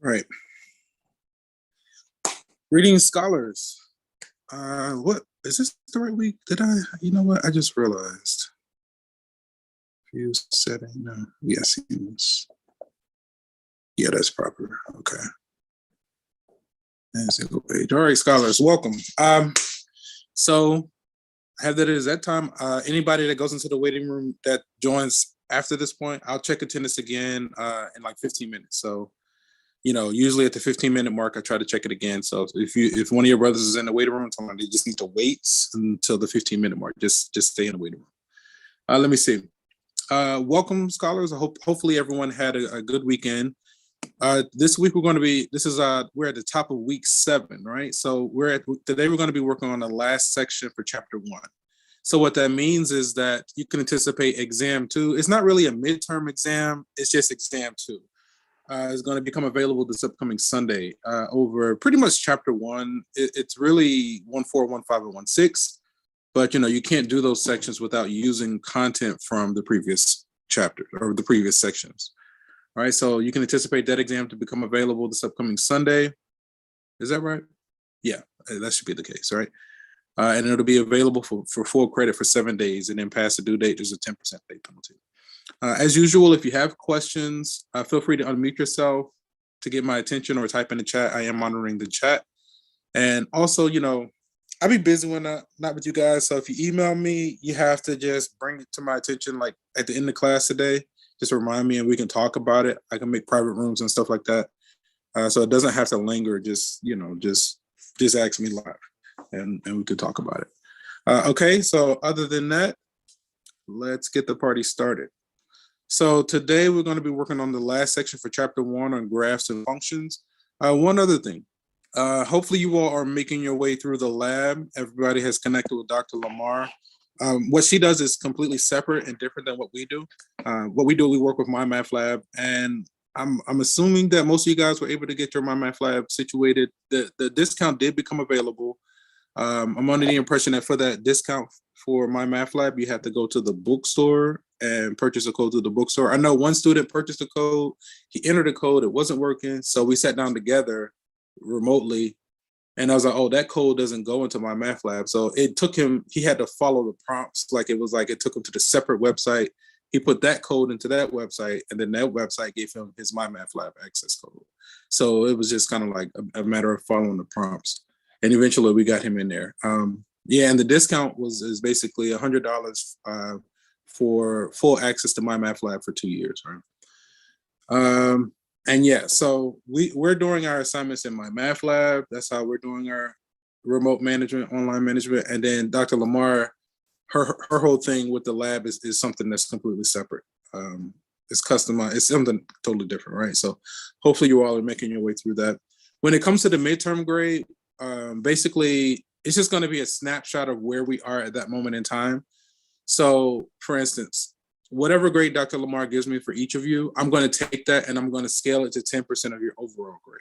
right. Reading scholars. What is this the right week? Did I? You know what? I just realized. View setting. No. Yes, yeah, that's proper. Okay. And single page. All right, scholars, welcome. So I have that as that time. Anybody that goes into the waiting room that joins after this point, I'll check attendance again in like 15 minutes. So, usually at the 15-minute mark, I try to check it again. So if one of your brothers is in the waiting room, they just need to wait until the 15-minute mark. Just stay in the waiting room. Let me see. Welcome, scholars. Hopefully everyone had a good weekend. This week we're at the top of week 7, right? So today we're going to be working on the last section for chapter 1. So what that means is that you can anticipate exam 2. It's not really a midterm exam, it's just exam 2. It's going to become available this upcoming Sunday over pretty much chapter 1. It's really 1.4, 1.5, and 1.6, but you can't do those sections without using content from the previous chapter or the previous sections. All right, so you can anticipate that exam to become available this upcoming Sunday. Is that right? Yeah, that should be the case, right? And it'll be available for full credit for 7 days, and then past the due date, there's a 10% late penalty. As usual, if you have questions, feel free to unmute yourself to get my attention or type in the chat. I am monitoring the chat. And also, I'll be busy when not with you guys. So if you email me, you have to just bring it to my attention, like at the end of class today. Just remind me and we can talk about it. I can make private rooms and stuff like that. So it doesn't have to linger. Just ask me live and we could talk about it. Okay, so other than that, let's get the party started. So today we're going to be working on the last section for chapter 1 on graphs and functions. One other thing, hopefully you all are making your way through the lab. Everybody has connected with Dr. Lamar. What she does is completely separate and different than what we do. We work with My Math Lab, and I'm assuming that most of you guys were able to get your My Math Lab situated. The discount did become available. I'm under the impression that for that discount for My Math Lab, you have to go to the bookstore and purchase a code through the bookstore. I know one student purchased a code. He entered a code. It wasn't working. So we sat down together remotely. And I was like, oh, that code doesn't go into My Math Lab. So it took him, he had to follow the prompts. It took him to the separate website. He put that code into that website, and then that website gave him his My Math Lab access code. So it was just kind of like a matter of following the prompts. And eventually we got him in there. And the discount is basically $100 for full access to My Math Lab for 2 years, right? So we're doing our assignments in My Math Lab. That's how we're doing our remote management, online management. And then Dr. Lamar, her whole thing with the lab is something that's completely separate. It's customized. It's something totally different, right? So hopefully you all are making your way through that. When it comes to the midterm grade, basically it's just going to be a snapshot of where we are at that moment in time. So for instance, whatever grade Dr. Lamar gives me for each of you, I'm going to take that and I'm going to scale it to 10% of your overall grade.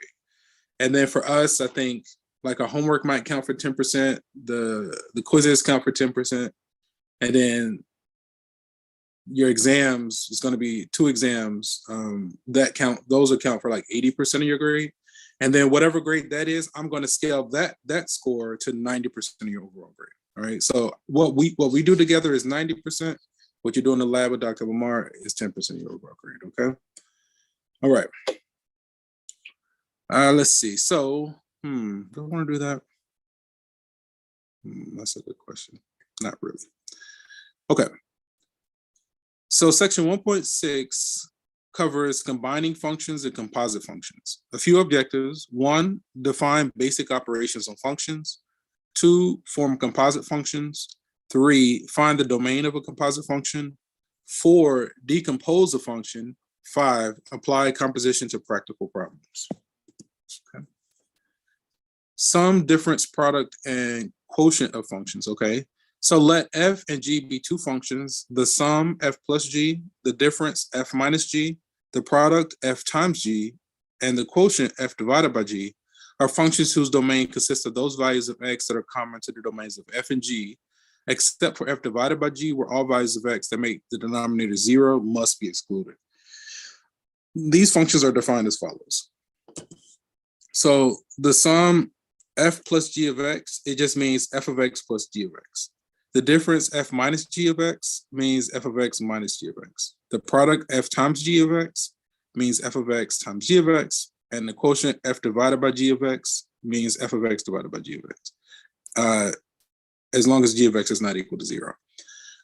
And then for us, I think like our homework might count for 10%, the quizzes count for 10%, and then your exams is going to be 2 exams those account for like 80% of your grade. And then whatever grade that is, I'm going to scale that score to 90% of your overall grade. All right. So what we do together is 90%. What you do in the lab with Dr. Lamar is 10% of your overall grade. Okay. All right. Let's see. So, do I want to do that? That's a good question. Not really. Okay. So section 1.6 covers combining functions and composite functions. A few objectives. 1, define basic operations on functions. 2, form composite functions. 3, find the domain of a composite function. 4, decompose a function. 5, apply composition to practical problems. Okay. Sum, difference, product, and quotient of functions, okay? So let f and g be 2 functions. The sum, f plus g, the difference, f minus g, the product, f times g, and the quotient, f divided by g, are functions whose domain consists of those values of x that are common to the domains of f and g, except for f divided by g, where all values of x that make the denominator 0 must be excluded. These functions are defined as follows. So the sum f plus g of x, it just means f of x plus g of x. The difference f minus g of x means f of x minus g of x. The product f times g of x means f of x times g of x. And the quotient f divided by g of x means f of x divided by g of x. As long as g of x is not equal to 0.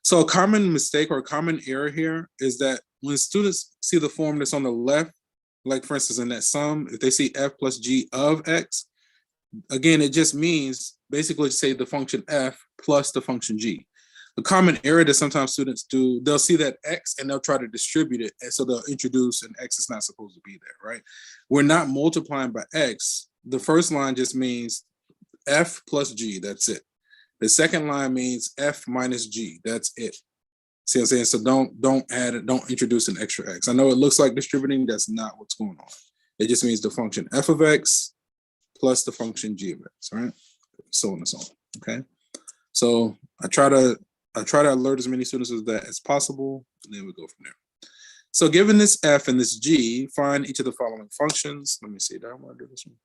So a common mistake or a common error here is that when students see the form that's on the left, like for instance in that sum, if they see f plus g of x, again, it just means basically say the function f plus the function g. The common error that sometimes students do, they'll see that x and they'll try to distribute it. And so they'll introduce an x is not supposed to be there, right? We're not multiplying by x. The first line just means f plus g, that's it. The second line means f minus g, that's it. See what I'm saying? So don't add it, don't introduce an extra x. I know it looks like distributing, that's not what's going on. It just means the function f of x plus the function g of x, right? So on and so on, okay? So I try to alert as many students as that as possible, and then we go from there. So given this f and this g, find each of the following functions. Let me see, do I want to do this one?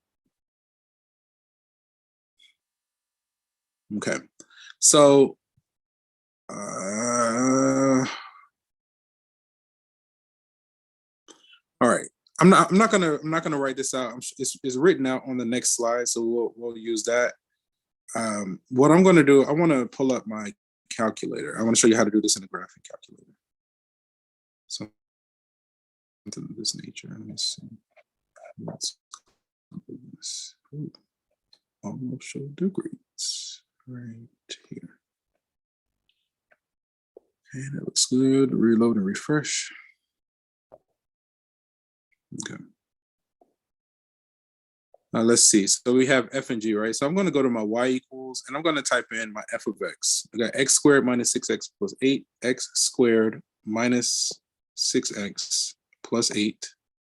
Okay, so all right. I'm not gonna write this out. It's written out on the next slide, so we'll use that. What I'm gonna do, I want to pull up my calculator. I want to show you how to do this in a graphing calculator. So something of this nature. Let me see. Let's do this. Ooh, almost show degrees right here. Okay, that looks good. Reload and refresh. Okay. Now let's see. So we have f and g, right? So I'm going to go to my y equals, and I'm going to type in my f of x. I got x squared minus 6x plus 8, x squared minus 6x plus 8.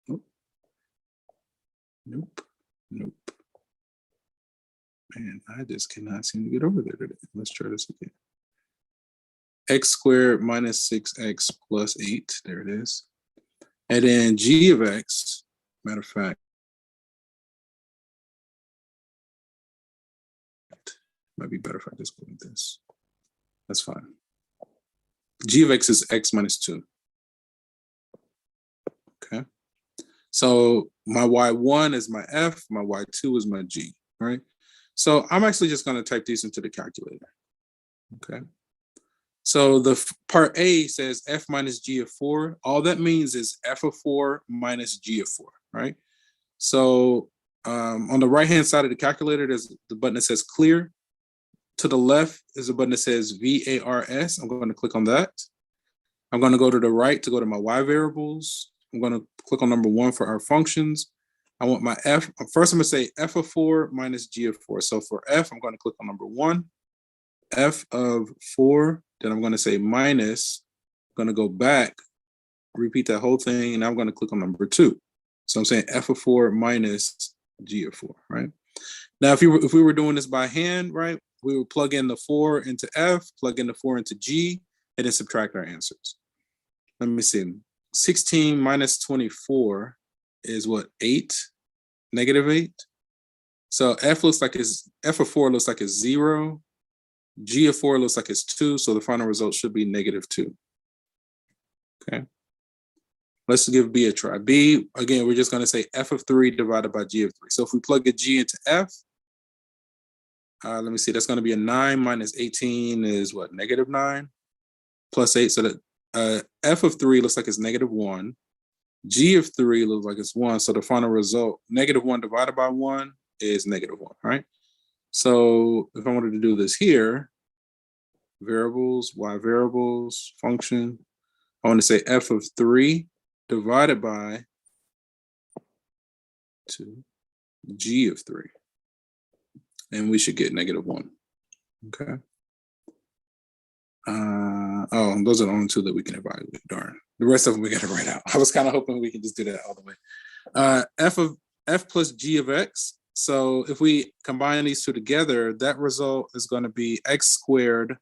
Nope. Nope. Nope. Man, I just cannot seem to get over there today. Let's try this again. X squared minus 6x plus 8. There it is. And then g of x, matter of fact, might be better if I just go with this. That's fine. G of x is x minus 2. Okay. So my y1 is my f, my y2 is my g, right? So I'm actually just going to type these into the calculator. Okay. So the part A says f minus g of 4. All that means is f of 4 minus g of 4, right? So on the right-hand side of the calculator, there's the button that says clear. To the left is a button that says VARS. I'm going to click on that. I'm going to go to the right to go to my y variables. I'm going to click on number 1 for our functions. I want my f. First, I'm going to say f of 4 minus g of 4. So for f, I'm going to click on number 1. F of 4. Then I'm going to say minus. I'm going to go back, repeat that whole thing, and I'm going to click on number 2. So I'm saying f of 4 minus g of 4, right? Now, if we were doing this by hand, right, we would plug in the 4 into f, plug in the 4 into g, and then subtract our answers. Let me see. 16 minus 24 is what, 8? Negative 8? So f of 4 looks like it's 0. G of 4 looks like it's 2, so the final result should be negative 2. Okay. Let's give B a try. B, again, we're just going to say f of 3 divided by g of 3. So if we plug a g into f, let me see, that's going to be a 9 minus 18 is what, negative 9 plus 8. So that f of 3 looks like it's negative 1. G of 3 looks like it's 1. So the final result, negative 1 divided by 1 is negative 1, right? So if I wanted to do this here, variables, y variables, function, I want to say f of 3 divided by 2, g of 3. And we should get negative 1. Okay. Oh, those are the only 2 that we can evaluate. Darn. The rest of them we got to write out. I was kind of hoping we could just do that all the way. F plus g of x. So if we combine these 2 together, that result is going to be x squared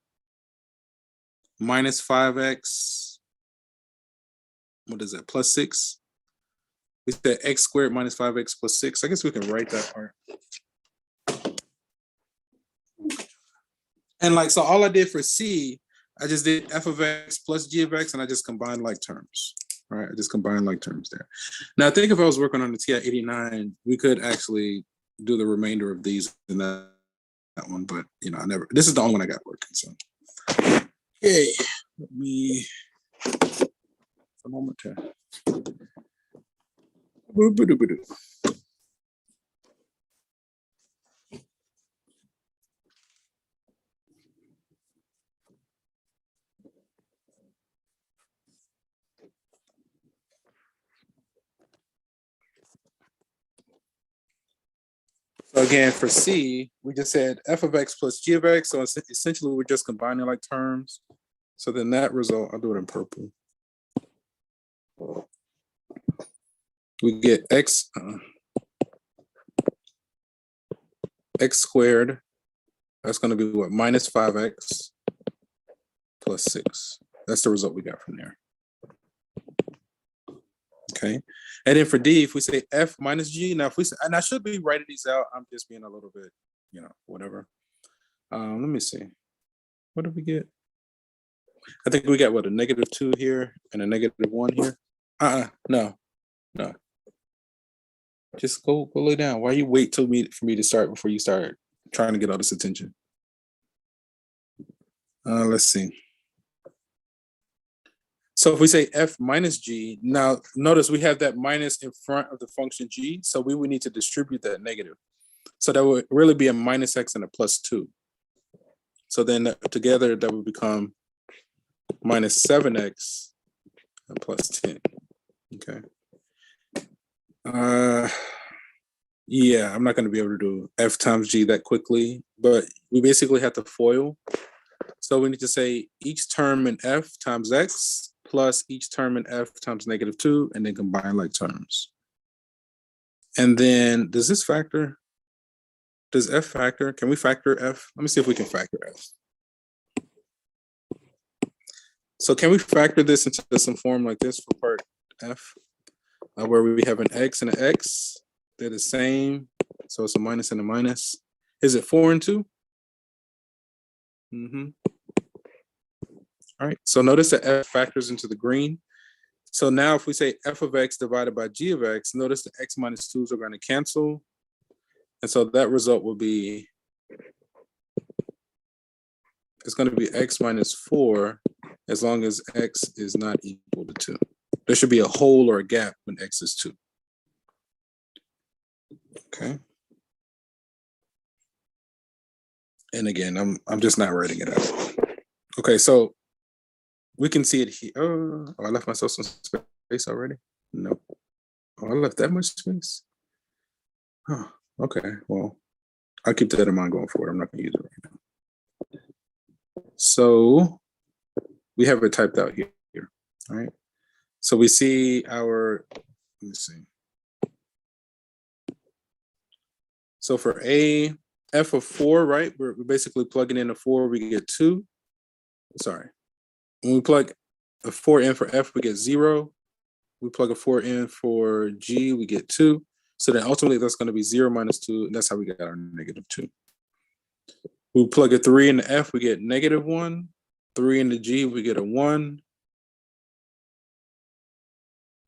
minus 5x. What is that? Plus 6. we said x squared minus 5x plus 6. I guess we can write that part. And like, so all I did for C, I just did f of x plus g of x, and I just combined like terms. All right, I just combined like terms there. Now, I think if I was working on the TI-89, we could actually do the remainder of these in that one, but you know, I never. This is the only one I got working. So, okay, let me a moment here. So again, for C, we just said f of x plus g of x. So essentially, we're just combining like terms. So then that result, I'll do it in purple. We get x squared. That's going to be what? Minus 5x plus 6. That's the result we got from there. Okay. And then for D, if we say f minus g, now if we say, and I should be writing these out, I'm just being a little bit, you know, whatever. Let me see. What did we get? I think we got what, a -2 here and a -1 here. No. Just go lay down. Why you wait for me to start before you start trying to get all this attention? Let's see. So if we say f minus g, now notice we have that minus in front of the function g, so we would need to distribute that negative. So that would really be a minus x and a plus 2. So then together that would become minus 7x and plus 10. Okay. Yeah, I'm not going to be able to do f times g that quickly, but we basically have to FOIL. So we need to say each term in f times x plus each term in f times -2, and then combine like terms. And then does this factor? Does f factor? Can we factor f? Let me see if we can factor f. So can we factor this into some form like this for part f, where we have an x and an x? They're the same. So it's a minus and a minus. Is it 4 and 2? All right, so notice that f factors into the green. So now if we say f of x divided by g of x, notice the x minus 2s are going to cancel. And so that result will be, it's going to be x minus 4 as long as x is not equal to 2. There should be a hole or a gap when x is 2. Okay. And again, I'm just not writing it out. Okay, so we can see it here. Oh, I left myself some space already. No. Oh, I left that much space. Oh, okay. Well, I'll keep that in mind going forward. I'm not going to use it right now. So we have it typed out here. All right. So we see our, let me see. So for A, f of 4, right? We're basically plugging in a 4, we get 2. Sorry. When we plug a 4 in for f, we get 0. We plug a 4 in for g, we get 2. So then ultimately that's going to be 0 minus 2, and that's how we get our -2. We plug a 3 in the f, we get -1. 3 in the g, we get a 1.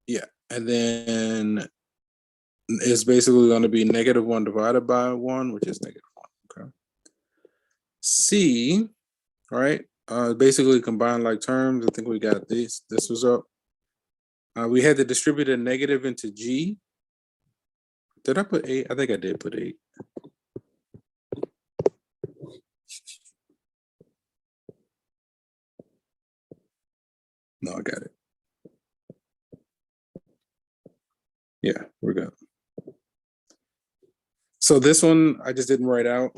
Yeah, and then it's basically going to be -1 divided by 1, which is -1. Okay. C, all right. Basically combine like terms. I think we got this result. We had to distribute a negative into G. Did I put 8? I think I did put 8. No, I got it. Yeah, we're good. So this one I just didn't write out.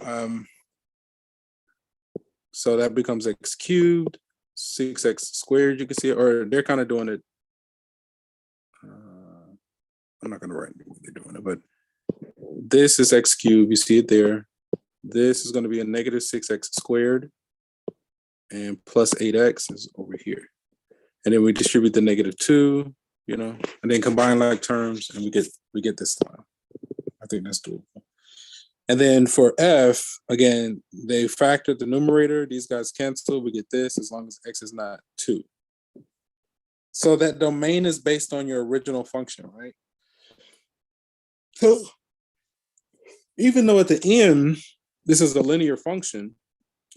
So that becomes x cubed, 6x squared, you can see it, or they're kind of doing it. I'm not going to write what they're doing it, but this is x cubed, you see it there. This is going to be a -6x squared, and plus 8x is over here. And then we distribute the -2, you know, and then combine like terms, and we get this line. I think that's doable. And then for f, again, they factored the numerator. These guys cancel. We get this as long as x is not 2. So that domain is based on your original function, right? So even though at the end, this is a linear function,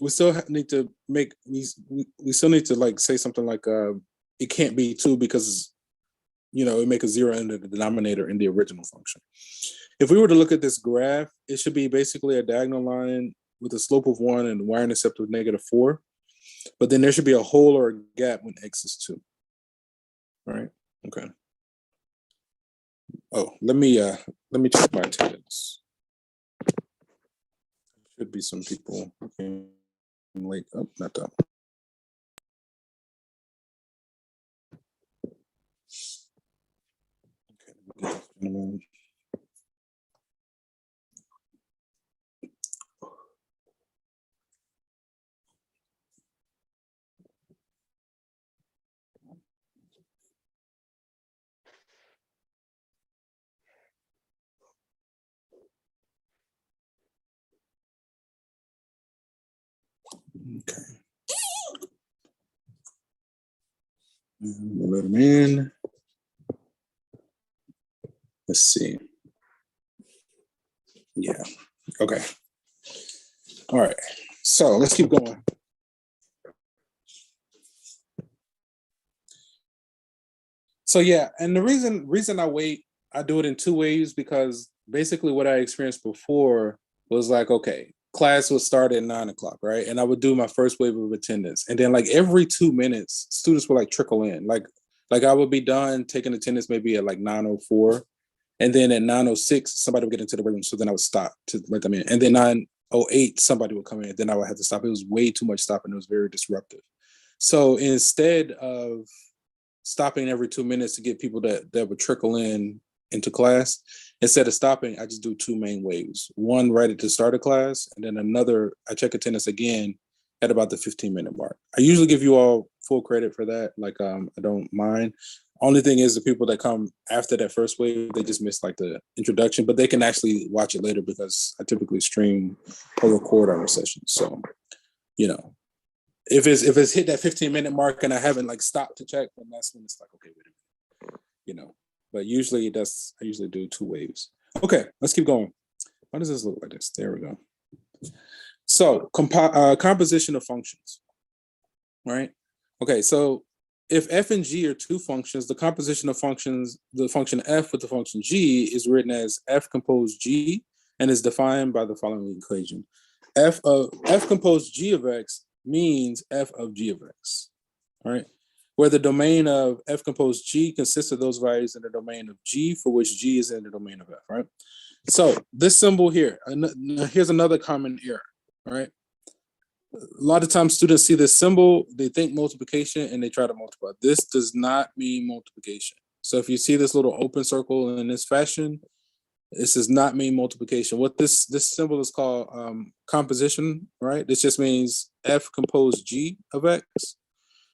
we still need to make, we still need to like say something like, it can't be 2 because, you know, it make a 0 in the denominator in the original function. If we were to look at this graph, it should be basically a diagonal line with a slope of 1 and y-intercept of -4. But then there should be a hole or a gap when x is 2. Right? Okay. Oh, let me check my attendance. Should be some people came late. Oh, not that one. Okay. Okay. We'll let them in. Let's see. Yeah. Okay. All right. So let's keep going. So yeah, and the reason I wait, I do it in 2 ways, because basically what I experienced before was like, okay, class would start at 9 o'clock, right? And I would do my first wave of attendance. And then like every 2 minutes, students would like trickle in. Like I would be done taking attendance maybe at like 9:04. And then at 9:06, somebody would get into the room. So then I would stop to let them in. And then 9:08, somebody would come in. Then I would have to stop. It was way too much stopping. It was very disruptive. So instead of stopping every 2 minutes to get people that would trickle in into class, instead of stopping, I just do 2 main waves. One right at the start of class, and then another, I check attendance again at about the 15-minute mark. I usually give you all full credit for that. Like, I don't mind. Only thing is the people that come after that first wave, they just miss like the introduction, but they can actually watch it later because I typically stream or record our sessions. So, you know, if it's hit that 15-minute mark and I haven't like stopped to check, then that's when it's like, okay, wait a minute, you know. But usually I usually do 2 waves. Okay, let's keep going. Why does this look like this? There we go. So composition of functions, right? Okay, so if f and g are 2 functions, the composition of functions, the function f with the function g is written as f composed g and is defined by the following equation. F composed g of x means f of g of x, all right? Where the domain of f composed g consists of those values in the domain of g for which g is in the domain of f, right? So this symbol here, here's another common error, right? A lot of times students see this symbol, they think multiplication and they try to multiply. This does not mean multiplication. So if you see this little open circle in this fashion, this does not mean multiplication. What this symbol is called composition, right? This just means f composed g of x.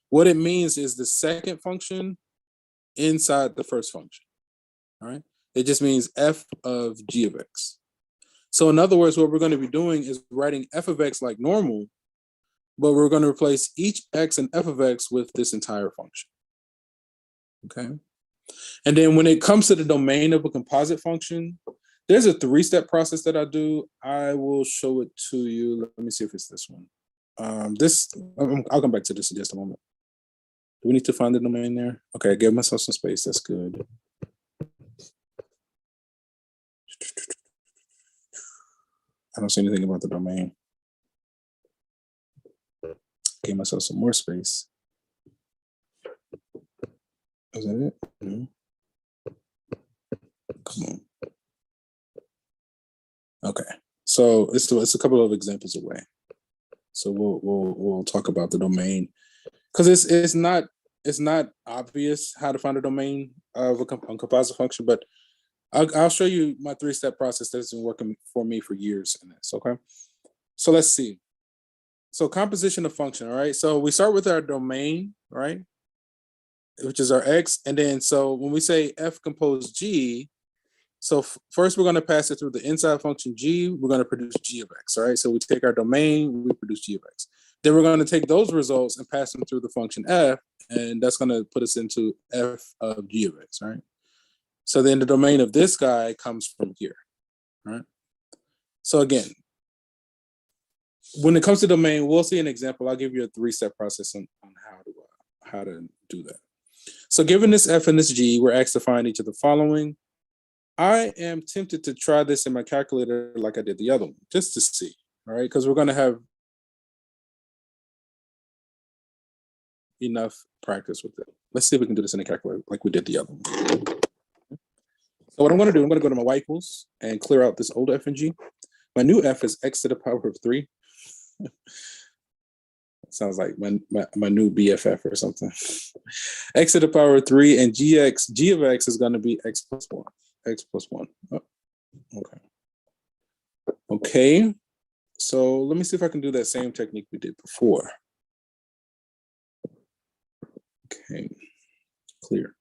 What it means is the second function inside the first function, all right? It just means f of g of x. So in other words, what we're going to be doing is writing f of x like normal, but we're going to replace each x and f of x with this entire function, okay? And then when it comes to the domain of a composite function, there's a 3-step process that I do. I will show it to you. Let me see if it's this one. I'll come back to this in just a moment. Do we need to find the domain there? Okay, I gave myself some space. That's good. I don't see anything about the domain. Gave myself some more space. Is that it? No. Come on. Okay, so it's a couple of examples away. So we'll talk about the domain, because it's not obvious how to find a domain of a composite function, but I'll show you my 3-step process that's been working for me for years in this. Okay, so let's see. So composition of function. All right, so we start with our domain, right? which is our x. And then, so when we say f compose g, so first we're going to pass it through the inside function g. We're going to produce g of x, all right? So we take our domain, we produce g of x. Then we're going to take those results and pass them through the function f, and that's going to put us into f of g of x, right? So then the domain of this guy comes from here, right? So again, when it comes to domain, we'll see an example. I'll give you a 3-step process on how to do that. So given this f and this g, we're asked to find each of the following. I am tempted to try this in my calculator like I did the other one, just to see, all right? Because we're going to have enough practice with it. Let's see if we can do this in a calculator like we did the other one. So what I'm going to do, I'm going to go to my y equals and clear out this old f and g. My new f is x to the power of 3. Sounds like my new BFF or something. X to the power of 3, and g of x is going to be x plus 1. X plus 1. Oh, okay. Okay. So let me see if I can do that same technique we did before. Okay. Clear.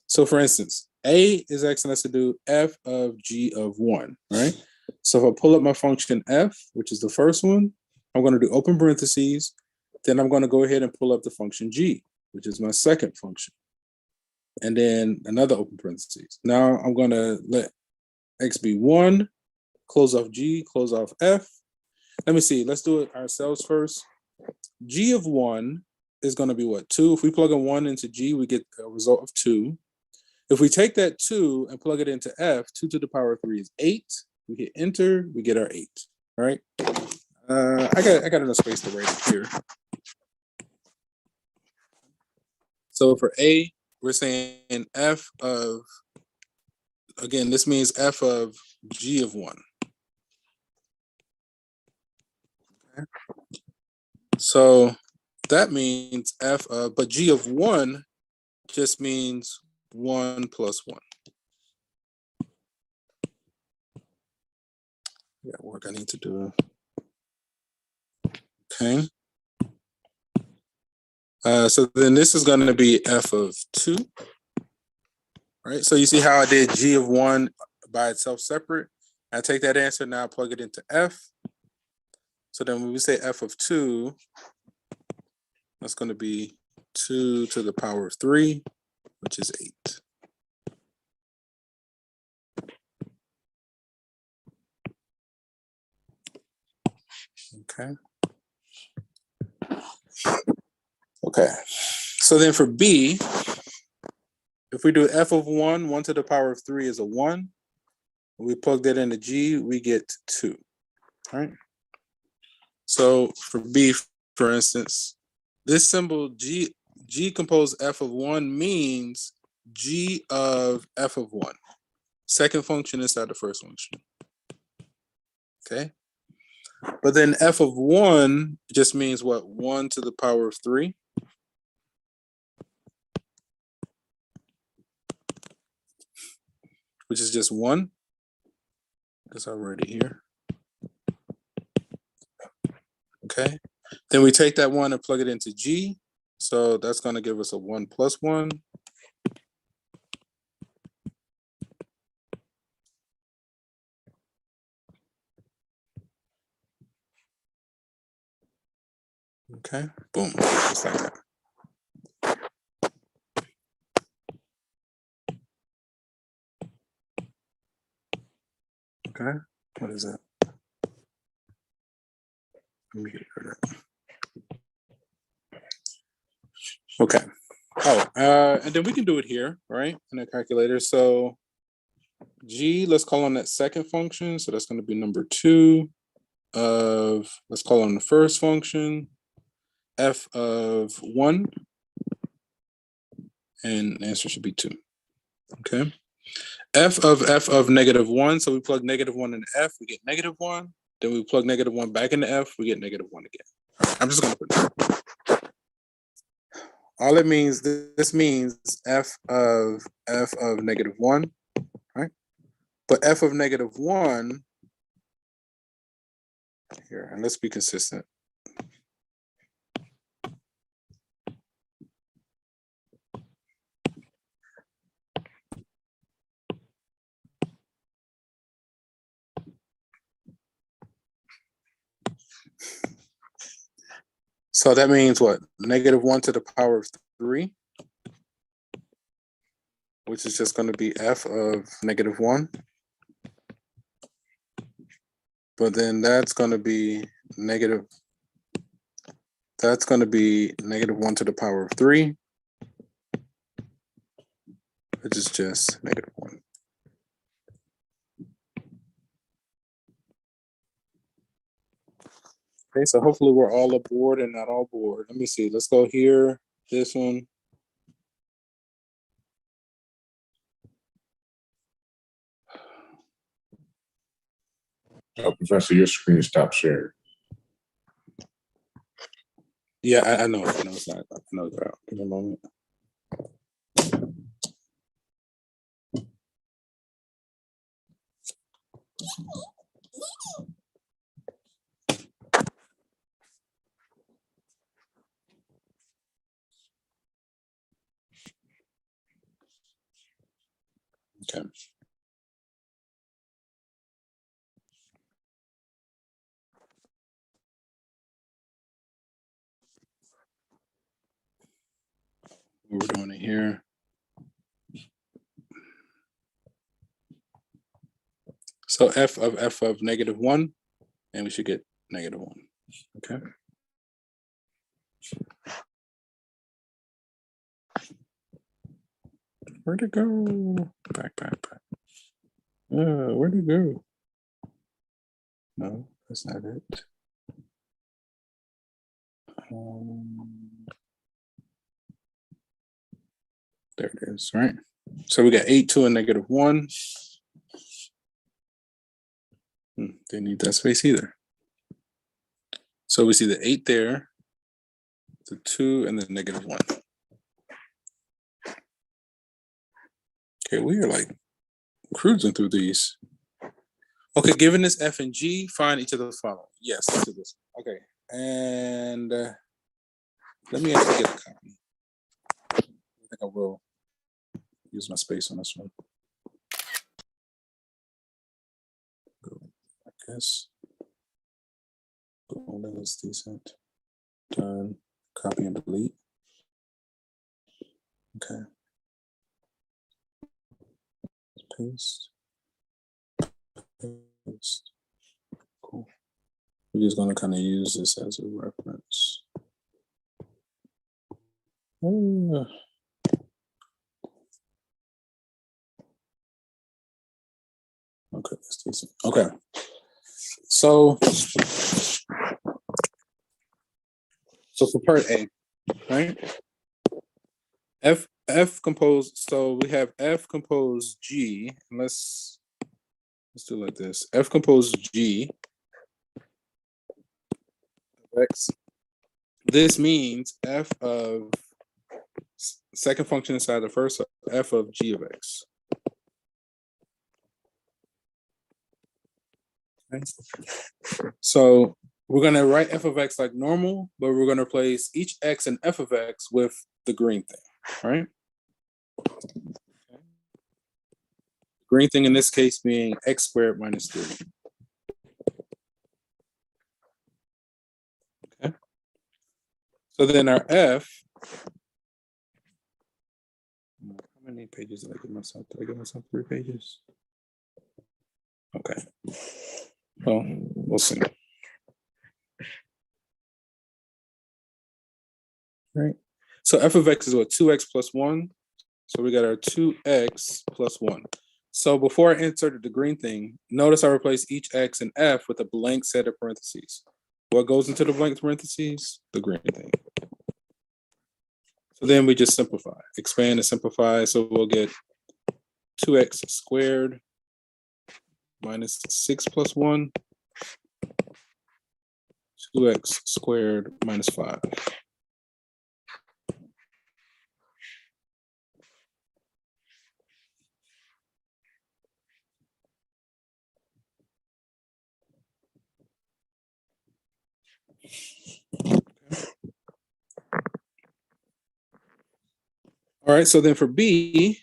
So for instance, a is asking us to do f of g of 1, right? So if I pull up my function f, which is the first one, I'm going to do open parentheses. Then I'm going to go ahead and pull up the function g, which is my second function. And then another open parentheses. Now I'm going to let x be 1, close off g, close off f. Let me see. Let's do it ourselves first. G of 1 is going to be what? 2. If we plug a 1 into g, we get a result of 2. If we take that 2 and plug it into f, 2 to the power of 3 is 8. We hit enter, we get our 8. All right. I got enough space to write it here. So for a, we're saying f of, again, this means f of g of 1. Okay. So that means f of, but g of 1 just means 1 plus 1. Yeah, work I need to do. Okay. So then this is going to be f of 2. Right. So you see how I did g of 1 by itself separate? I take that answer, now I plug it into f. So then when we say f of 2, that's going to be 2 to the power of 3, which is 8. Okay. Okay. So then for b, if we do f of 1, 1 to the power of 3 is a 1. When we plug that into g, we get 2. All right. So for b, for instance, this symbol g composed f of 1 means g of f of 1. Second function inside the first function. Okay. But then f of 1 just means what? 1 to the power of 3. Which is just 1. That's already here. Okay. Then we take that 1 and plug it into g. So that's going to give us a 1 plus 1. Okay. Boom. Just like that. Okay. What is that? Let me get rid of that. Okay. Oh, and then we can do it here, right? In the calculator. So g, let's call on that second function. So that's going to be number 2 of, let's call on the first function, f of 1. And the answer should be 2. Okay. f of negative 1. So we plug negative 1 into f, we get negative 1. Then we plug negative 1 back into f, we get negative 1 again. All right, I'm just going to put it. All it means, this means f of negative 1, right? But f of negative 1, here, and let's be consistent. So that means what? -1 to the power of 3, which is just going to be f of -1. But then that's going to be -1 to the power of 3, which is just -1. Okay, so hopefully we're all aboard and not all bored. Let me see. Let's go here. This one. Oh, Professor, your screen stopped sharing. Yeah, I know. I know it's not. I know it's out. Give me a moment. Okay. We're doing it here. So f of -1, and we should get -1. Okay. Where'd it go? Back. Where'd it go? No, that's not it. There it is, right? So we got 8, 2, and -1. Didn't need that space either. So we see the 8 there, the 2, and the -1. Okay, we are like cruising through these. Okay, given this f and g, find each of the following. Yes, let's do this. Okay, and let me actually get a copy. I think I will use my space on this one. I guess. That's decent. Done. Copy and delete. Okay. Paste. Paste. Cool. We're just going to kind of use this as a reference. Okay, that's decent. Okay. So for part A, right? F composed, so we have F composed G, and let's do it like this. F composed G of X. This means F of second function inside the first, so F of G of X. Okay. So we're going to write F of X like normal, but we're going to replace each X and F of X with the green thing, right? Green thing in this case being X squared minus 3. Okay. So then our F, how many pages did I give myself? Did I give myself 3 pages? Okay. Well, we'll see. Right. So F of X is what? 2x plus 1. So we got our 2x plus 1. So before I inserted the green thing, notice I replaced each X and F with a blank set of parentheses. What goes into the blank parentheses? The green thing. So then we just simplify, expand and simplify. So we'll get 2x squared minus 6 plus 1, 2x squared minus 5. All right, so then for B,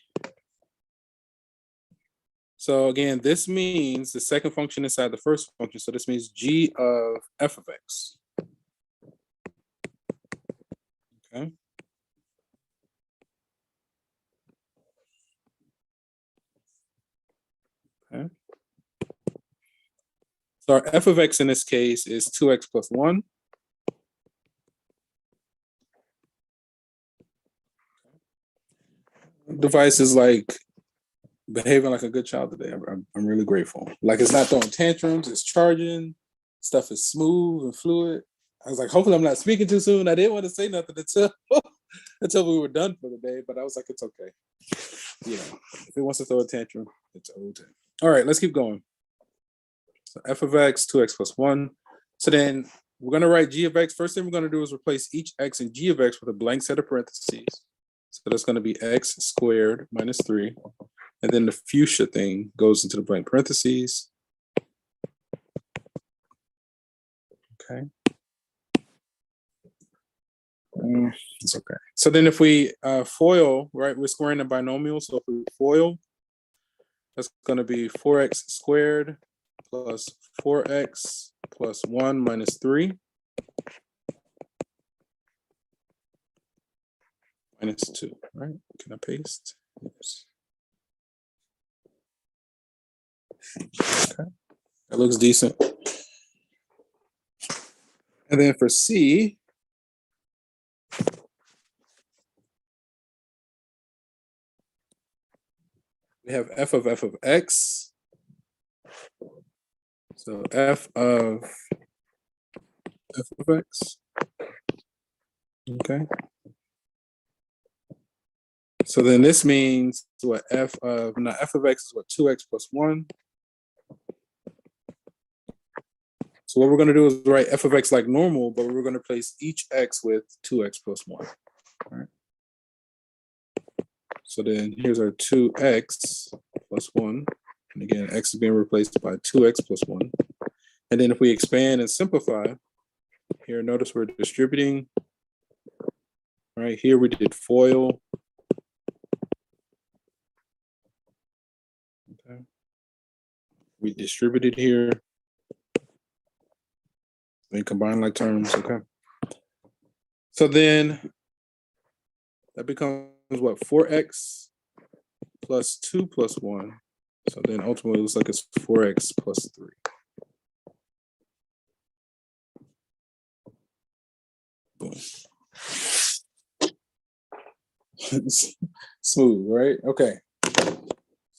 so again, this means the second function inside the first function. So this means G of F of X. Okay. Okay. So our f of x in this case is 2x plus 1. Device is like behaving like a good child today. I'm really grateful. Like it's not throwing tantrums, it's charging, stuff is smooth and fluid. I was like, hopefully I'm not speaking too soon. I didn't want to say nothing until we were done for the day, but I was like, it's okay. You know, if it wants to throw a tantrum, it's okay. All right, let's keep going. So f of x, 2x plus 1. So then we're going to write g of x. First thing we're going to do is replace each x in g of x with a blank set of parentheses. So that's going to be x squared minus 3. And then the fuchsia thing goes into the blank parentheses. Okay. It's okay. So then if we FOIL, right, we're squaring a binomial. So if we FOIL, that's going to be 4x squared plus 4x plus 1 minus 3 minus 2, right? Can I paste? Yes. Okay, that looks decent. And then for C, we have f of x. So f of x. Okay. So then this means what f of x is what 2x plus 1. So what we're going to do is write f of x like normal, but we're going to replace each x with 2x plus 1. All right. So then here's our 2x plus 1. And again, x is being replaced by 2x plus 1. And then if we expand and simplify, here, notice we're distributing. Right here, we did FOIL. Okay. We distributed here. They combine like terms, okay? So then that becomes what, 4x plus 2 plus 1. So then ultimately it looks like it's 4x plus 3. Boom. Smooth, right? Okay.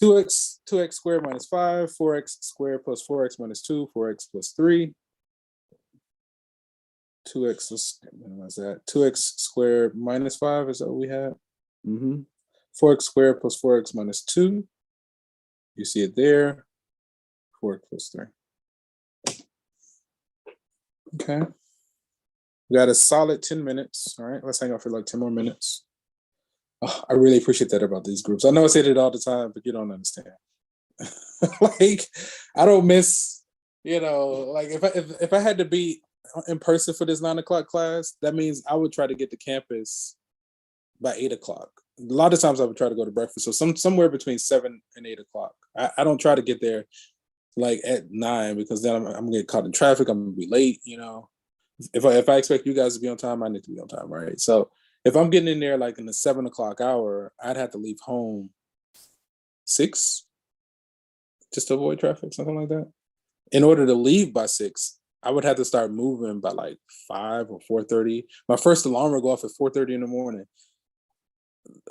2x squared minus 5, 4x squared plus 4x minus 2, 4x plus 3. 2x is, minimize that. 2x squared minus 5, is that what we had? 4x squared plus 4x minus 2. You see it there. 4x plus 3. Okay. We got a solid 10 minutes. All right, let's hang out for like 10 more minutes. Oh, I really appreciate that about these groups. I know I say it all the time, but you don't understand. Like, I don't miss, like if I had to be in person for this 9 o'clock class, that means I would try to get to campus by 8 o'clock. A lot of times I would try to go to breakfast. So somewhere between 7 and 8 o'clock. I don't try to get there like at 9 because then I'm gonna get caught in traffic. I'm gonna be late, If I expect you guys to be on time, I need to be on time, right? So if I'm getting in there like in the 7 o'clock hour, I'd have to leave home 6 just to avoid traffic, something like that. In order to leave by 6, I would have to start moving by like 5 or 4:30. My first alarm would go off at 4:30 in the morning.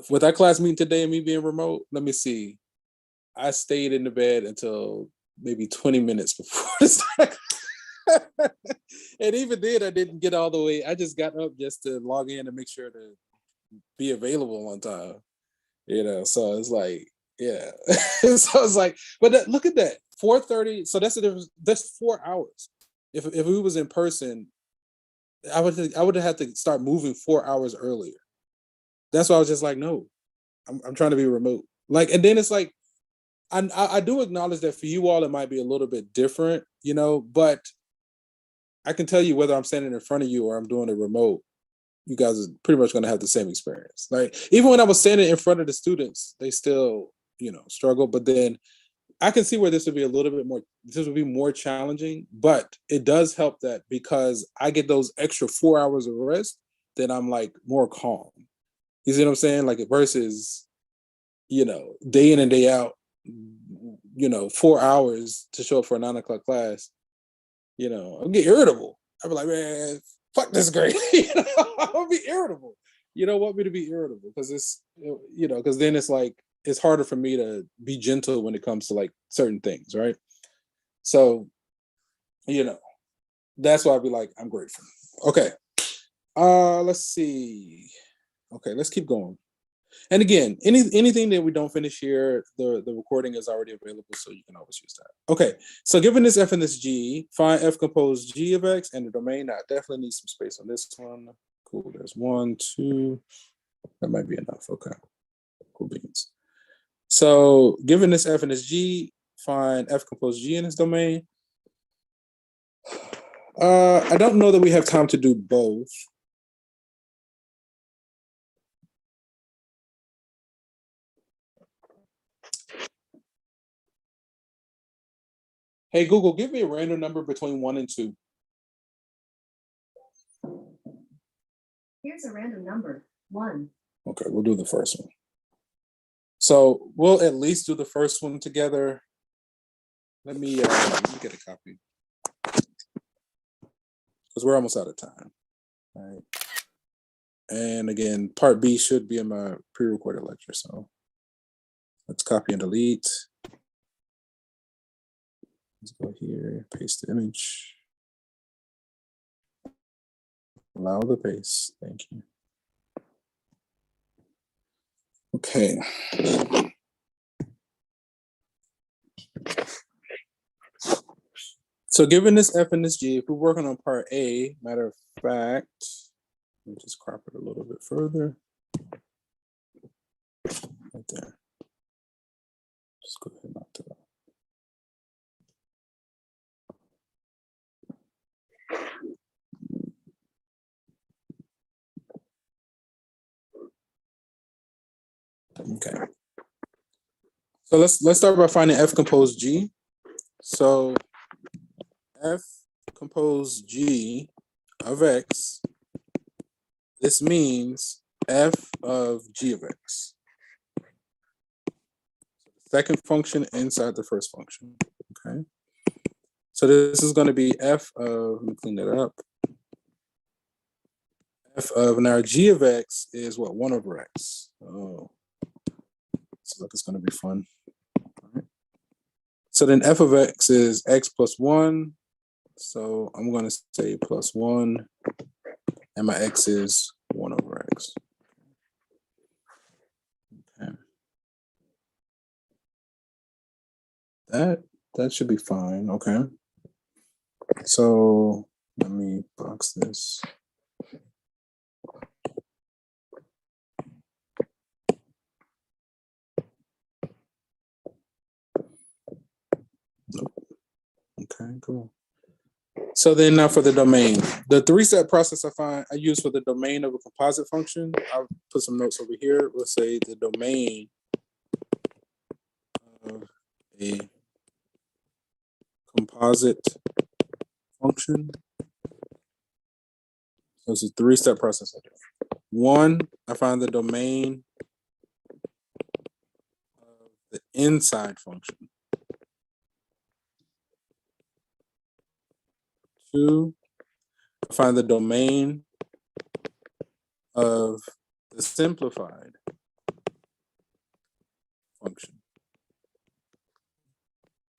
With that class meeting today and me being remote, let me see. I stayed in the bed until maybe 20 minutes before the start. And even then, I didn't get all the way. I just got up just to log in and make sure to be available on time. So it's like, yeah. So it's like, but look at that, 4:30. So that's the difference. That's 4 hours. If we was in person, I would have had to start moving 4 hours earlier. That's why I was just like, no, I'm trying to be remote. Like, and then it's like, I do acknowledge that for you all it might be a little bit different, but I can tell you whether I'm standing in front of you or I'm doing a remote, you guys are pretty much going to have the same experience. Like, even when I was standing in front of the students, they still, struggle. But then I can see where this would be more challenging, but it does help that because I get those extra 4 hours of rest. then I'm like more calm. You see what I'm saying? Like versus, day in and day out, 4 hours to show up for a 9 o'clock class, I'll get irritable. I'll be like, man, fuck this grade. I'll be irritable. You don't want me to be irritable because because then it's like, it's harder for me to be gentle when it comes to like certain things, right? So, that's why I'd be like, I'm grateful. Okay. Let's see. Okay, let's keep going. And again, anything that we don't finish here, the recording is already available, so you can always use that. Okay, so given this f and this g, find f composed g of x and the domain. I definitely need some space on this one. Cool, there's 1, 2. That might be enough. Okay, cool beans. So given this f and this g, find f composed g in its domain. I don't know that we have time to do both. Hey, Google, give me a random number between 1 and 2. Here's a random number, 1. Okay, we'll do the first one. So we'll at least do the first one together. Let me get a copy because we're almost out of time. All right. And again, part B should be in my pre-recorded lecture. So let's copy and delete. Let's go here, paste the image. Allow the paste. Thank you. Okay. So given this f and this g, if we're working on part A, matter of fact, let me just crop it a little bit further. Right there. Just go ahead and knock that out. Okay. So let's start by finding f composed g. So f composed g of x, this means f of g of x. Second function inside the first function, okay? So this is going to be f of, let me clean that up. F of, now g of x is what, 1 over x. Oh, looks like it's going to be fun. All right. So then f of x is x plus 1. So I'm going to say plus 1, and my x is 1 over x. Okay. That should be fine. Okay. So let me box this. Nope. Okay, cool. So then now for the domain, the 3-step process I use for the domain of a composite function. I'll put some notes over here. We'll say the domain of a composite function. So it's a 3-step process I do. 1, I find the domain of the inside function. 2, I find the domain of the simplified function.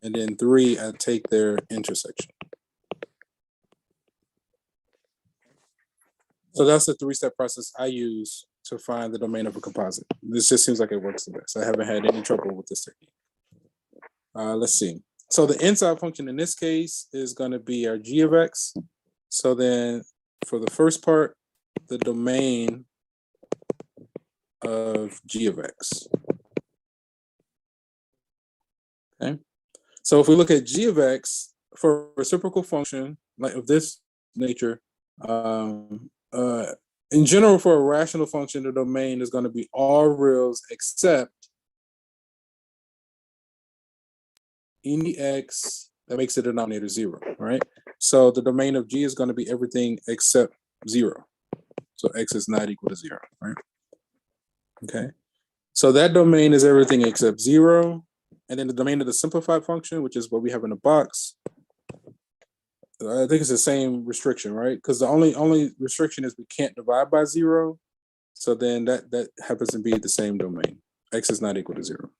And then 3, I take their intersection. So that's the 3-step process I use to find the domain of a composite. This just seems like it works the best. I haven't had any trouble with this technique. Let's see. So the inside function in this case is going to be our g of x. So then for the first part, the domain of g of x. Okay. So if we look at g of x for a reciprocal function like of this nature, in general, for a rational function, the domain is going to be all reals except any x that makes the denominator 0, right? So the domain of g is going to be everything except 0. So x is not equal to 0, right? Okay. So that domain is everything except 0. And then the domain of the simplified function, which is what we have in the box, I think it's the same restriction, right? Because the only restriction is we can't divide by 0. So then that happens to be the same domain. X is not equal to 0.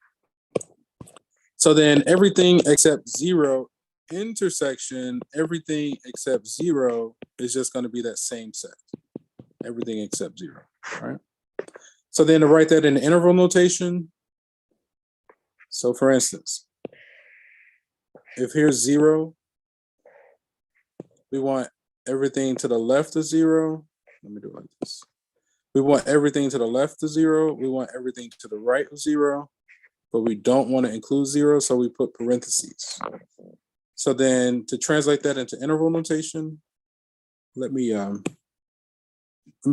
So then everything except 0 intersection, everything except 0 is just going to be that same set. Everything except 0, right? So then to write that in the interval notation, so for instance, if here's 0, we want everything to the left of 0. Let me do it like this. We want everything to the left of 0. We want everything to the right of 0, but we don't want to include 0, so we put parentheses. So then to translate that into interval notation, let me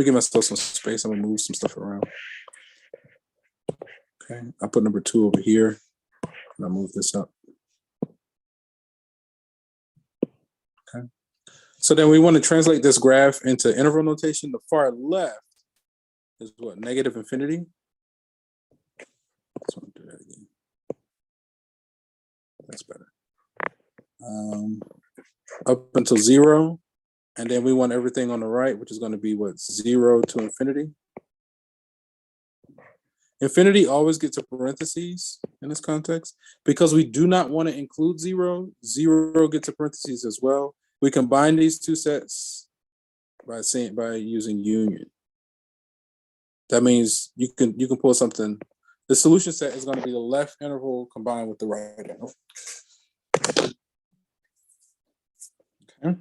give myself some space. I'm gonna move some stuff around. Okay, I'll put number 2 over here, and I'll move this up. Okay. So then we want to translate this graph into interval notation. The far left is what? Negative infinity. Let's do that again. That's better. Up until 0. And then we want everything on the right, which is going to be what? 0 to infinity. Infinity always gets a parentheses in this context because we do not want to include 0. 0 gets a parentheses as well. We combine these two sets by using union. That means you can pull something. The solution set is going to be the left interval combined with the right interval. Okay.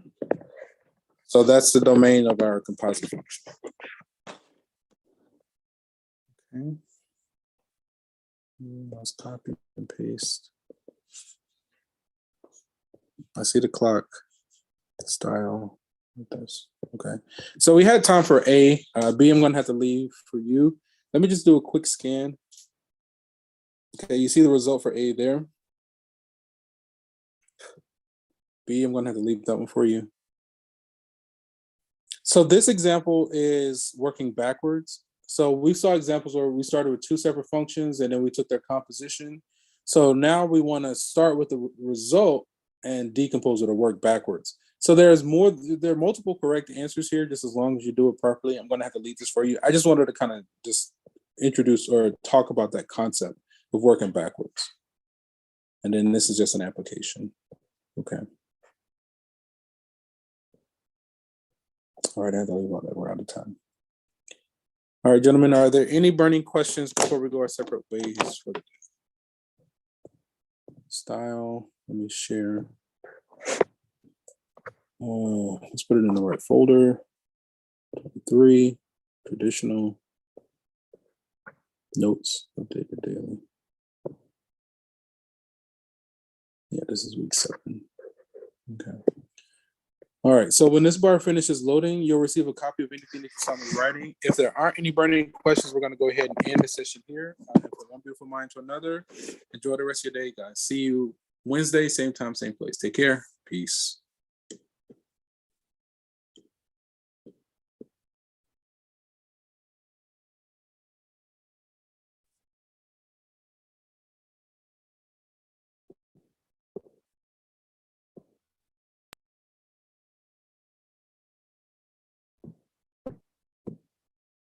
So that's the domain of our composite function. Okay. Let's copy and paste. I see the clock. Style. This. Okay. So we had time for A. B, I'm going to have to leave for you. Let me just do a quick scan. Okay, you see the result for A there. B, I'm going to have to leave that one for you. So this example is working backwards. So we saw examples where we started with 2 separate functions and then we took their composition. So now we want to start with the result and decompose it or work backwards. So there are multiple correct answers here, just as long as you do it properly. I'm going to have to leave this for you. I just wanted to kind of just introduce or talk about that concept of working backwards. And then this is just an application. Okay. All right, I thought we're out of time. All right, gentlemen, are there any burning questions before we go our separate ways for the day? Style, let me share. Let's put it in the right folder. 3, traditional, notes, updated daily. Yeah, this is week 7. Okay. All right, so when this bar finishes loading, you'll receive a copy of anything that you saw me writing. If there aren't any burning questions, we're going to go ahead and end the session here. From one beautiful mind to another. Enjoy the rest of your day, guys. See you Wednesday, same time, same place. Take care. Peace.